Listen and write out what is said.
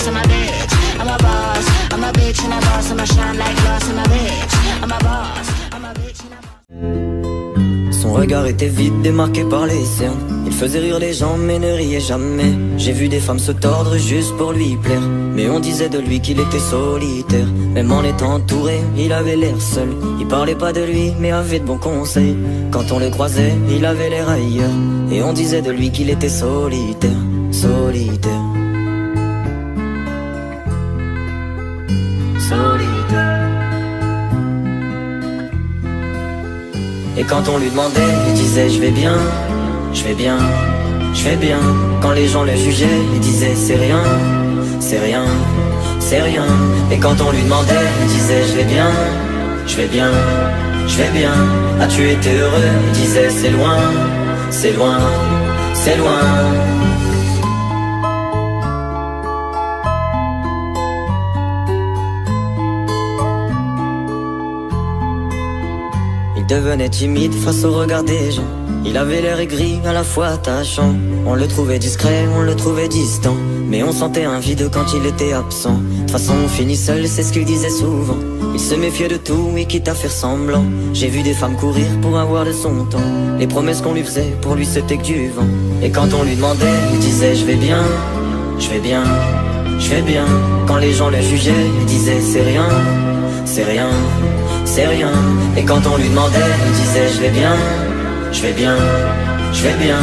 boss, I'm a bitch. I'm a boss, I'm a bitch and a boss. I'ma shine like glass, I'm a bitch. I'm a boss, I'm a bitch and a boss. Son regard était vide, démarqué par les cernes. Il faisait rire les gens mais ne riait jamais. J'ai vu des femmes se tordre juste pour lui plaire, mais on disait de lui qu'il était solitaire. Même en étant entouré, il avait l'air seul. Il parlait pas de lui mais avait de bons conseils. Quand on le croisait, il avait l'air ailleurs, et on disait de lui qu'il était solitaire. Solitaire. Solitaire. Et quand on lui demandait, il disait je vais bien, je vais bien, je vais bien. Quand les gens le jugeaient, il disait c'est rien, c'est rien, c'est rien. Et quand on lui demandait, il disait je vais bien, je vais bien, je vais bien. As-tu été heureux? Il disait c'est loin, c'est loin, c'est loin. Il devenait timide face au regard des gens. Il avait l'air aigri, à la fois attachant. On le trouvait discret, on le trouvait distant, mais on sentait un vide quand il était absent. De toute façon on finit seul, c'est ce qu'il disait souvent. Il se méfiait de tout et quitte à faire semblant. J'ai vu des femmes courir pour avoir de son temps. Les promesses qu'on lui faisait, pour lui c'était que du vent. Et quand on lui demandait, il disait je vais bien, je vais bien, je vais bien. Quand les gens le jugeaient, il disait c'est rien, c'est rien, c'est rien. Et quand on lui demandait, il disait je vais bien, je vais bien, je vais bien.